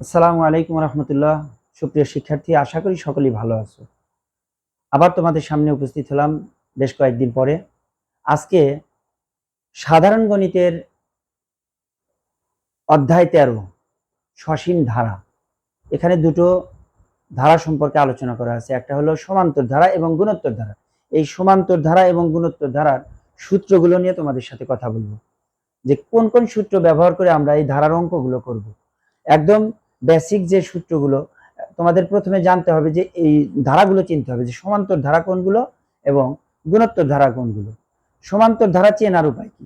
আসসালামু আলাইকুম রহমতুল্লাহ। সুপ্রিয় শিক্ষার্থী, আশা করি সকলেই ভালো আছো। আবার তোমাদের সামনে উপস্থিত হলাম বেশ কয়েকদিন পরে। আজকে সাধারণ গণিতের অধ্যায় 13 সসীম ধারা। এখানে দুটো ধারা সম্পর্কে আলোচনা করা আছে, একটা হলো সমান্তর ধারা এবং গুণোত্তর ধারা। এই সমান্তর ধারা এবং গুণোত্তর ধারার সূত্রগুলো নিয়ে তোমাদের সাথে কথা বলবো, যে কোন কোন সূত্র ব্যবহার করে আমরা এই ধারার অঙ্কগুলো করব। একদম বেসিক যে সূত্রগুলো তোমাদের প্রথমে জানতে হবে, যে এই ধারাগুলো চিনতে হবে যে সমান্তর ধারা কোনগুলো এবং গুণোত্তর ধারা কোনগুলো। সমান্তর ধারা চেনার উপায় কি?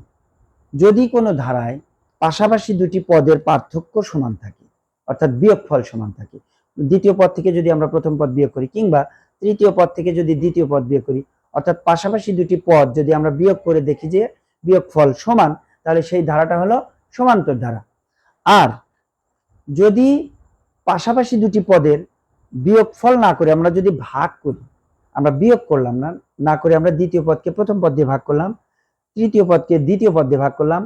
যদি কোনো ধারায় পাশাপাশি দুটি পদের পার্থক্য সমান থাকে, অর্থাৎ বিয়োগফল সমান থাকে, দ্বিতীয় পদ থেকে যদি আমরা প্রথম পদ বিয়োগ করি, কিংবা তৃতীয় পদ থেকে যদি দ্বিতীয় পদ বিয়োগ করি, অর্থাৎ পাশাপাশি দুটি পদ যদি আমরা বিয়োগ করে দেখি যে বিয়োগফল সমান, তাহলে সেই ধারাটা হলো সমান্তর ধারা। আর যদি পাশাপাশি দুটি পদের বিয়োগফল না করে আমরা যদি ভাগ করি, আমরা বিয়োগ করলাম না করে আমরা দ্বিতীয় পদকে প্রথম পদ দিয়ে ভাগ করলাম, তৃতীয় পদকে দ্বিতীয় পদ দিয়ে ভাগ করলাম,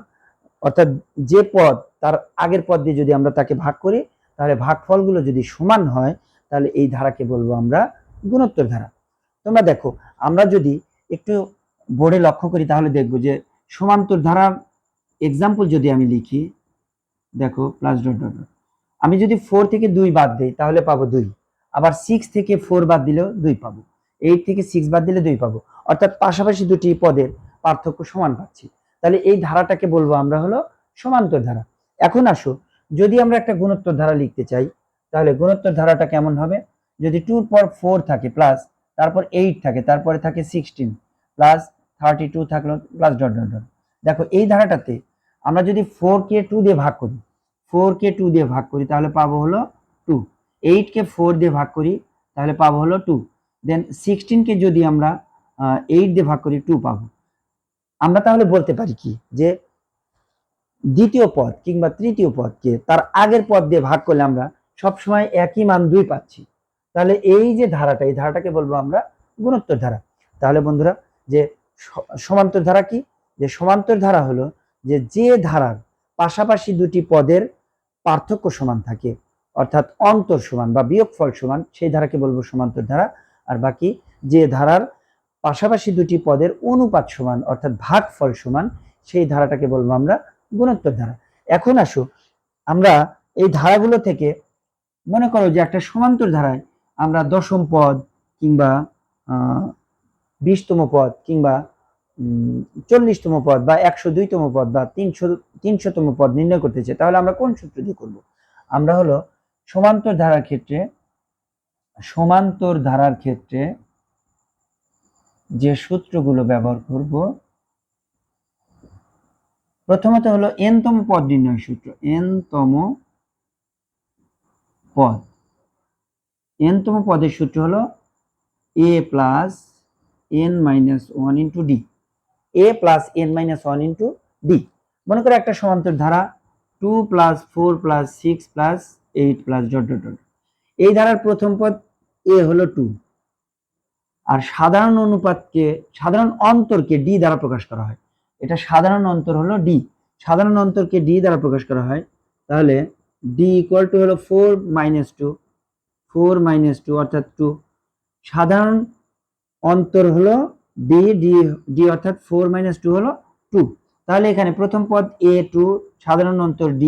অর্থাৎ যে পদ তার আগের পদ দিয়ে যদি আমরা তাকে ভাগ করি, তাহলে ভাগফলগুলো যদি সমান হয়, তাহলে এই ধারাকে বলবো আমরা গুণোত্তর ধারা। তোমরা দেখো, আমরা যদি একটু বোর্ডে লক্ষ্য করি তাহলে দেখবো যে সমান্তর ধারার এক্সাম্পল যদি আমি লিখি, দেখো প্লাস ডট ডট ডট, আমি যদি 4 থেকে 2 বাদ দিই তাহলে পাবো 2, আবার 6 থেকে 4 বাদ দিলেও 2 পাবো, 8 থেকে 6 বাদ দিলে 2 পাবো, অর্থাৎ পাশাপাশি দুটি পদের পার্থক্য সমান পাচ্ছি। তাহলে এই ধারাটাকে বলবো আমরা হলো সমান্তর ধারা। এখন আসো, যদি আমরা একটা গুণোত্তর ধারা লিখতে চাই, তাহলে গুণোত্তর ধারাটা কেমন হবে? যদি 2 এর পর 4 থাকে প্লাস, তারপর 8 থাকে, তারপরে থাকে 16 প্লাস 32 থাকলো প্লাস ডট ডট ডট। দেখো এই ধারাটাতে আমরা যদি 4 কে 2 দিয়ে ভাগ করি, 4 কে 2 দিয়ে ভাগ করি তাহলে পাবো হলো 2, 8 কে 4 দিয়ে ভাগ করি তাহলে পাবো হলো 2, দেন 16 কে যদি আমরা 8 দিয়ে ভাগ করি 2 পাবো। আমরা তাহলে বলতে পারি কি, যে দ্বিতীয় পদ কিংবা তৃতীয় পদকে তার আগের পদ দিয়ে ভাগ করলে আমরা সবসময় একই মান 2 পাচ্ছি। তাহলে এই যে ধারাটা, এই ধারাটাকে বলবো আমরা গুণোত্তর ধারা। তাহলে বন্ধুরা, যে সমান্তর ধারা কি? যে সমান্তর ধারা হলো যে ধারার পাশাপাশি দুটি পদের পার্থক্য সমান থাকে, অর্থাৎ অন্তর সমান বা বিয়োগফল সমান, সেই ধারাকে বলবো সমান্তর ধারা। আর বাকি যে ধারার পাশাপাশি দুটি পদের অনুপাত সমান, অর্থাৎ ভাগফল সমান, সেই ধারাটাকে বলবো আমরা গুণোত্তর ধারা। এখন আসো, আমরা এই ধারাগুলো থেকে মনে করো যে একটা সমান্তর ধারায় আমরা দশম পদ কিংবা 20তম পদ কিংবা 40তম পদ বা 102তম পদ বা 300তম পদ নির্ণয় করতে চাই, তাহলে আমরা কোন সূত্র দিয়ে করব? আমরা হলো সমান্তর ধারার ক্ষেত্রে যে সূত্রগুলো ব্যবহার করব, প্রথমত হলো n-তম পদ নির্ণয় সূত্র। n-তম পদের সূত্র হলো a plus n minus 1 into D. a plus n minus 1 into D. মনে করো একটা সমান্তর ধারা 2 plus 4 plus 6 plus 8 plus dot dot dot. এই ধারার প্রথম পদ a হলো 2, আর সাধারণ অন্তরকে d দ্বারা প্রকাশ করা হয়। এটা সাধারণ অন্তর হলো d, সাধারণ অন্তরকে d দ্বারা প্রকাশ করা হয়। তাহলে d ইকুয়াল টু হলো 4 মাইনাস 2 অর্থাৎ 2। সাধারণ অন্তর হলো d অর্থাৎ 4 মাইনাস 2 হলো 2। তাহলে এখানে প্রথম পদ a 2, সাধারণ অন্তর d,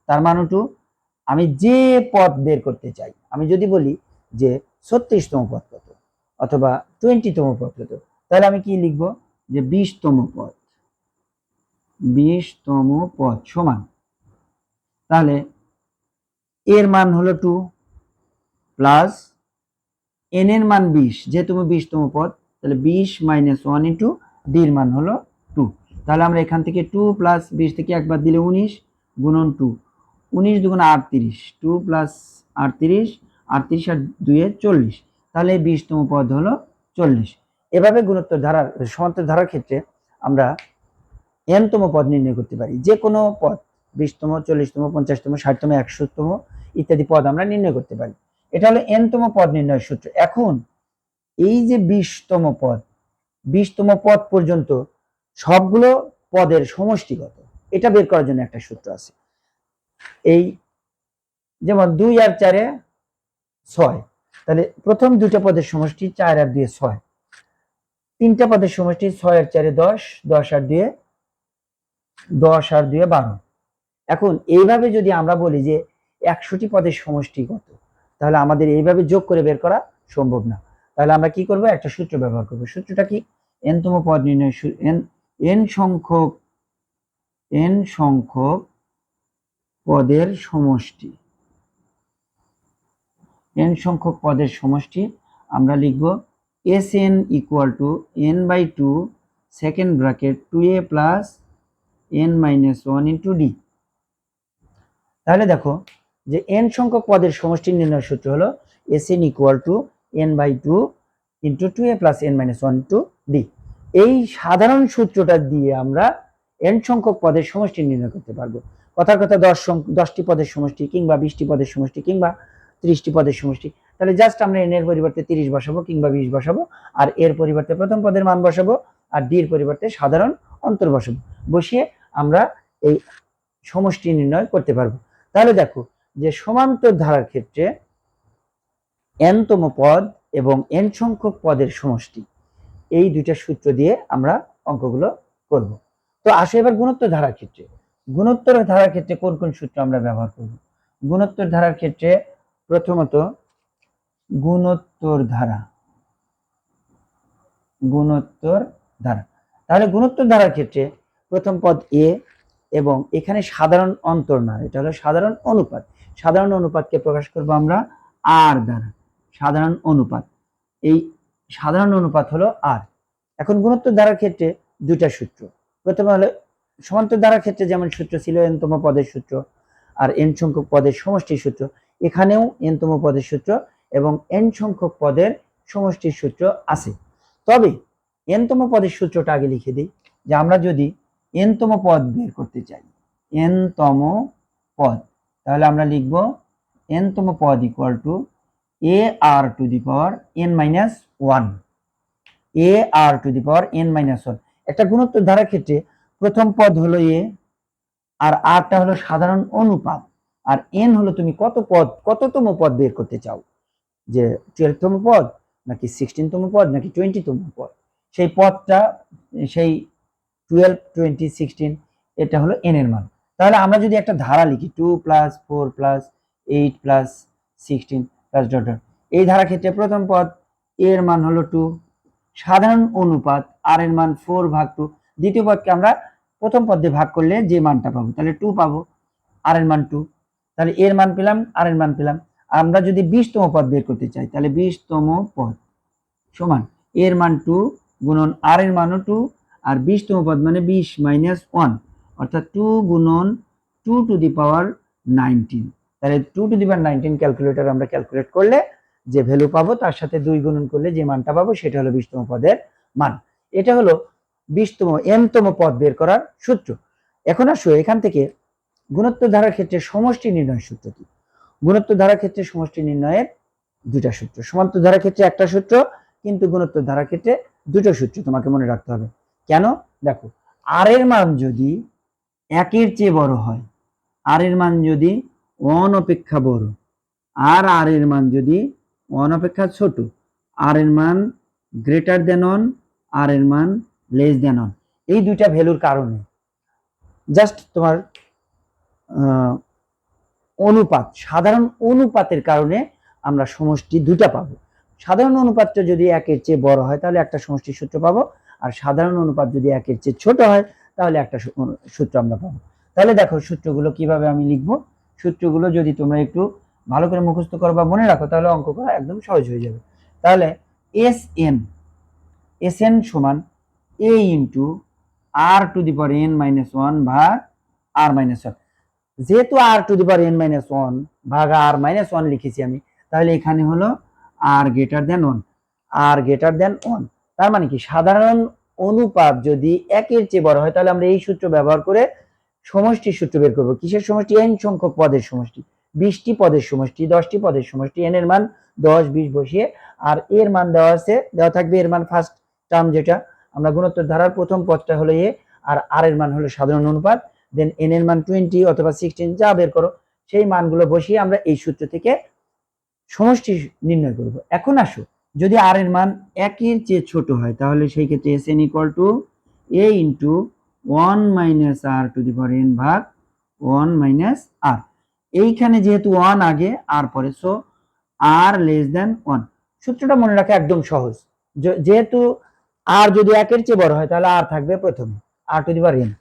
তার মান 2। আমি যে পদ বের করতে চাই, আমি যদি বলি যে 36তম পদ কত অথবা 20তম পদ কত, তাহলে আমি কি লিখব? যে 20তম পদ সমান, তাহলে এর মান হলো 2 প্লাস n এর মান 20, যেহেতু 20তম পদ, তাহলে 20 মাইনাস 1 ইন্টু d এর মান হলো 2। তাহলে আমরা এখান থেকে 2 প্লাস 20 থেকে একবার দিলে 19 গুণন 2, 19 দুগুণ 38, 2 প্লাস 38 আর 2 এ 40, তাহলে 20তম পদ হলো 40। এভাবে গুণোত্তর ধারার সমান্তর ধারার ক্ষেত্রে আমরা n-তম পদ নির্ণয় করতে পারি। যে কোনো পদ 20তম, 40তম, 50তম, 60তম, 100তম ইত্যাদি পদ আমরা নির্ণয় করতে পারি। এটা হলো n-তম পদ নির্ণয়ের সূত্র। এখন এই যে 20তম পদ পর্যন্ত সবগুলো পদের সমষ্টি কত, এটা বের করার জন্য একটা সূত্র আছে। এই যেমন 2 আর 4 6, তাহলে প্রথম দুইটা পদের সমষ্টি 4 আর 2 6, তিনটা পদের সমষ্টি 6 আর 4 10, 10 আর 2 12। এখন এইভাবে যদি আমরা বলি যে 100টি পদের সমষ্টি কত, তাহলে আমাদের এইভাবে যোগ করে বের করা সম্ভব না। তাহলে আমরা কি করব, একটা সূত্র ব্যবহার করব। সূত্রটা কি, n তম পদ নির্ণয়, n সংখ্যক পদের সমষ্টি, n সংখ্যক পদের সমষ্টি আমরা লিখব Sn equal to n/2 second bracket 2a plus n-1 into d। তাহলে দেখো যে n সংখ্যক পদের সমষ্টি নির্ণয়ের সূত্র হলো Sn equal to n/2 into 2a plus n-1 into d। এই সাধারণ সূত্রটা দিয়ে আমরা n সংখ্যক পদের সমষ্টি নির্ণয় করতে পারবো। কথার কথা 10টি পদের সমষ্টি কিংবা 20টি পদের সমষ্টি কিংবা 30টি পদের সমষ্টি। তাহলে জাস্ট আমরা n এর পরিবর্তে 30 বসাবো কিংবা 20 বসাবো, আর এর পরিবর্তে প্রথম পদের মান বসাবো, আর d এর পরিবর্তে সাধারণ অন্তর বসাবো। বসিয়ে আমরা এই সমষ্টি নির্ণয় করতে পারবো। তাহলে দেখো যে সমান্তর ধারার ক্ষেত্রে n তম পদ এবং n সংখ্যক পদের সমষ্টি, এই দুইটা সূত্র দিয়ে আমরা অঙ্কগুলো করব। তো আসো এবার গুণোত্তর ধারার ক্ষেত্রে। গুণোত্তর ধারার ক্ষেত্রে কোন কোন সূত্র আমরা ব্যবহার করব? গুণোত্তর ধারার ক্ষেত্রে প্রথমত গুণোত্তর ধারা, তাহলে গুণোত্তর ধারার ক্ষেত্রে প্রথম পদ a এবং এখানে সাধারণ অন্তর না, এটা হলো সাধারণ অনুপাত। সাধারণ অনুপাতকে প্রকাশ করব আমরা r দ্বারা। সাধারণ অনুপাত, এই সাধারণ অনুপাত হলো r। এখন গুণোত্তর ধারার ক্ষেত্রে দুইটা সূত্র। প্রথমে হলো সমান্তর ধারার ক্ষেত্রে যেমন সূত্র ছিল n তম পদের সূত্র আর n সংখ্যক পদের সমষ্টির সূত্র, এখানেও n তম পদের সূত্র এবং n সংখ্যক পদের সমষ্টির সূত্র আছে। তবে n তম পদের সূত্রটা আগে লিখে দিই, যে আমরা যদি n তম পদ বের করতে চাই, n তম পদ, তাহলে আমরা লিখব n তম পদ equal to ar two the power n-1, ar two the power n-1। একটা গুণোত্তর ধারার ক্ষেত্রে প্রথম পদ হলো a আর rটা হলো সাধারণ অনুপাত, আর n হলো তুমি কততম পদ বের করতে চাও, যে 12 তম পদ নাকি 16 তম পদ নাকি 20 তম পদ, সেই পদটা, সেই 12, 20, 16, এটা হলো n এর মান। তাহলে আমরা যদি একটা ধারা লিখি 2 + 4 + 8 + 16 + ডট ডট, এই ধারা ক্ষেত্রে প্রথম পদ এর মান হলো 2, সাধারণ অনুপাত r এর মান 4/2, দ্বিতীয় পদকে আমরা প্রথম পদ দিয়ে ভাগ করলে যে মানটা পাবো তাহলে 2 পাবো, r এর মান 2, তাহলে এর মান পেলাম, r এর মান পেলাম। আমরা যদি 20 তম পদ বের করতে চাই, তাহলে 20 তম পদ সমান এর মান 2 গুণন r এর মানও 2, আর 20 তম পদ মানে 20 - 1, অর্থাৎ 2 গুণন 2 টু দি পাওয়ার 19। তাহলে 2 টু দি পাওয়ার 19 ক্যালকুলেটর আমরা ক্যালকুলেট করলে যে ভ্যালু পাবো তার সাথে 2 গুণন করলে যে মানটা পাবো সেটা হলো 20 তম পদের মান। এটা হলো 20 তম n তম পদ বের করার সূত্র। এখন আসো এখান থেকে গুণোত্তর ধারার ক্ষেত্রে সমষ্টি নির্ণয়ের সূত্র কি? গুণোত্তর ধারার ক্ষেত্রে সমষ্টি নির্ণয়ের দুইটা সূত্র। সমান্তর ধারার ক্ষেত্রে একটা সূত্র, কিন্তু গুণোত্তর ধারার ক্ষেত্রে দুটো সূত্র তোমাকে মনে রাখতে হবে। কেন? দেখো, r এর মান যদি 1 এর চেয়ে বড় হয়, r এর মান যদি 1 অপেক্ষা বড়, আর r এর মান যদি 1 অপেক্ষা ছোট, r এর মান গ্রেটার দেন 1, r এর মান লেস দেন 1, এই দুইটা ভ্যালুর কারণে জাস্ট তোমার অনুপাত, সাধারণ অনুপাতের কারণে আমরা সমষ্টি দুটা পাবো। সাধারণ অনুপাতটা যদি 1 এর চেয়ে বড় হয় তাহলে একটা সমষ্টির সূত্র পাবো, আর সাধারণ অনুপাত যদি 1 এর চেয়ে ছোট হয় তাহলে একটা সূত্র আমরা পাবো। তাহলে দেখো সূত্রগুলো কিভাবে আমি লিখবো। সূত্রগুলো যদি তোমরা একটু ভালো করে মুখস্থ করো বা মনে রাখো তাহলে অঙ্ক করা একদম সহজ হয়ে যাবে। তাহলে Sn সমান a into r to the power n-1 ভাগ r-1। যেহেতু r to the power n-1 ভাগ r-1 লিখেছি আমি, তাহলে এখানে হলো r greater than 1, r greater than 1। তার মানে কি, সাধারণ অনুপাত যদি 1 এর চেয়ে বড় হয় তাহলে আমরা এই সূত্র ব্যবহার করে সমষ্টির সূত্র বের করব। কিসের সমষ্টি? n সংখ্যক পদের সমষ্টি, 20টি পদের সমষ্টি, 10টি পদের সমষ্টি। n এর মান 10, 20 বসিয়ে, আর এর মান দেওয়া থাকবে এর মান ফার্স্ট টার্ম, যেটা আমরা গুণোত্তর ধারার প্রথম পদটা হলো a, আর r এর মান হলো সাধারণ অনুপাত, দেন n এর মান 20 অথবা 16 যা বের করো, সেই মানগুলো বসিয়ে আমরা এই সূত্র থেকে সমষ্টি নির্ণয় করব। এখন আসো, যদি আর এর মান 1 এর চেয়ে ছোট হয় তাহলে সেই ক্ষেত্রে Sn = a into 1 minus r to the power n ভাগ 1 মাইনাস r। এইখানে যেহেতু 1 আগে আর পরে, সো r লেস দ্যান 1। সূত্রটা মনে রাখা একদম সহজ। যেহেতু r যদি 1 এর চেয়ে বড় হয় তাহলে r থাকবে প্রথমে, r to the power n।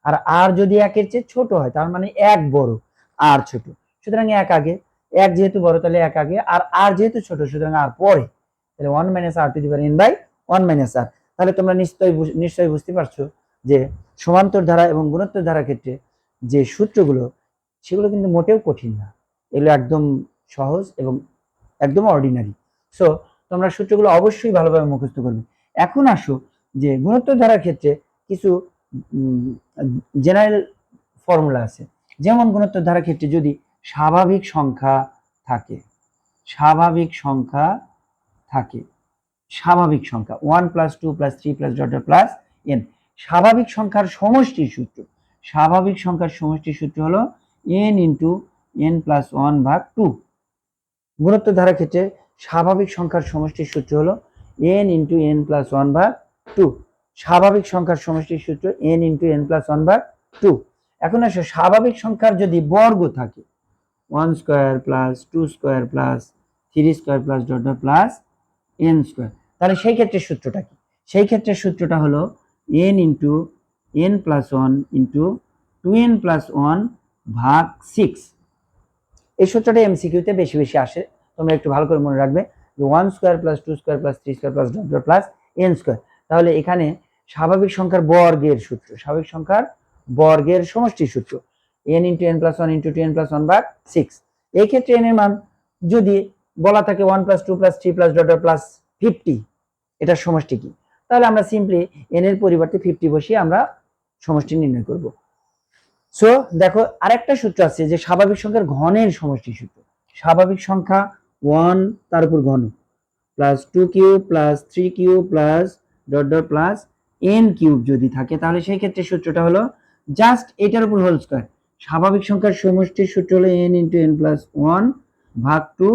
আর r যদি 1 এর চেয়ে ছোট হয় তার মানে 1 বড়, r ছোট, সুতরাং 1 আগে। 1 যেহেতু বড় তাহলে 1 আগে, আর r যেহেতু ছোট সুতরাং r পরে, তাহলে 1 minus r to the power n by 1 minus r। তাহলে তোমরা নিশ্চয়ই বুঝতে পারছো যে সমান্তর ধারা এবং গুণোত্তর ধারার ক্ষেত্রে যে সূত্রগুলো সেগুলো কিন্তু মোটেও কঠিন না, এগুলো একদম সহজ এবং একদম অর্ডিনারি। সো তোমরা সূত্রগুলো অবশ্যই ভালোভাবে মুখস্থ করবে। এখন আসো যে গুণোত্তর ধারার ক্ষেত্রে কিছু জেনারেল ফর্মুলা আছে। যেমন গুণোত্তর ধারার ক্ষেত্রে যদি স্বাভাবিক সংখ্যা থাকে, স্বাভাবিক সংখ্যা 1 plus 2 plus 3 plus plus n, স্বাভাবিক সংখ্যার সমষ্টির সূত্র, স্বাভাবিক সংখ্যার সমষ্টির সূত্র হলো n ইন্টু n প্লাস 1 ভাগ 2। গুণোত্তর ধারার ক্ষেত্রে স্বাভাবিক সংখ্যার সমষ্টির সূত্র হলো n ইন্টু n প্লাস 1 ভাগ 2। স্বাভাবিক সংখ্যার সমষ্টির সূত্র n ইন্টু n প্লাস 1 ভাগ 2। এখন আসো, স্বাভাবিক সংখ্যার যদি বর্গ থাকে 1 square plus 2 square plus 3 square plus plus n square, তাহলে সেই ক্ষেত্রে সূত্রটা কি? সেই ক্ষেত্রে সূত্রটা হলো n into n plus 1 into 2n plus 1 ভাগ 6। এই সূত্রটা এমসিকিউতে বেশি বেশি আসে, তোমরা একটু ভালো করে মনে রাখবে যে 1 square plus 2 square plus 3 square plus plus n square. তাহলে এখানে স্বাভাবিক সংখ্যার বর্গের সূত্র, স্বাভাবিক সংখ্যার বর্গের সমষ্টির সূত্র n into n plus 1 into 2n plus 1 ভাগ 6। এই ক্ষেত্রে n এর মান যদি বলা থাকে 1 প্লাস 2 প্লাস 3 প্লাস প্লাস 50, এটার সমষ্টি কি? তাহলে আমরা সিম্পলি n এর পরিবর্তে 50 বসিয়ে আমরা সমষ্টি নির্ণয় করব। সো দেখো, আরেকটা সূত্র আছে যে স্বাভাবিক সংখ্যার ঘনের সমষ্টি সূত্র। স্বাভাবিক সংখ্যা 1 তার উপর ঘন plus 2 cube plus 3 cube plus plus n cube যদি থাকে তাহলে সেই ক্ষেত্রে সূত্রটা হলো জাস্ট এটার উপর হোল স্কয়ার। স্বাভাবিক সংখ্যার সমষ্টির সূত্র হলো n ইন্টু n প্লাস 1 ভাগ 2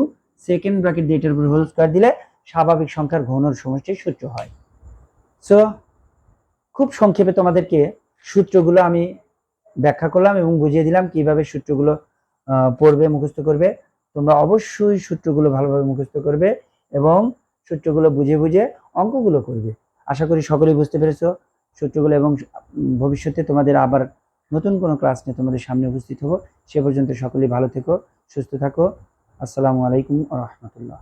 সেকেন্ড ব্র্যাকেট দিয়ে এটার উপর হোল স্কয়ার দিলে স্বাভাবিক সংখ্যার ঘনর সমষ্টির সূত্র হয়। সো খুব সংক্ষেপে তোমাদেরকে সূত্রগুলো আমি ব্যাখ্যা করলাম এবং বুঝিয়ে দিলাম কিভাবে সূত্রগুলো পড়বে, মুখস্থ করবে। তোমরা অবশ্যই সূত্রগুলো ভালোভাবে মুখস্থ করবে এবং সূত্রগুলো বুঝে বুঝে অঙ্কগুলো করবে। আশা করি সকলেই বুঝতে পেরেছো সূত্রগুলো, এবং ভবিষ্যতে তোমাদের আবার নতুন কোনো ক্লাস নিয়ে তোমাদের সামনে উপস্থিত হবো। সে পর্যন্ত সকলেই ভালো থেকো, সুস্থ থাকো। আসসালামু আলাইকুম ওয়া রাহমাতুল্লাহ।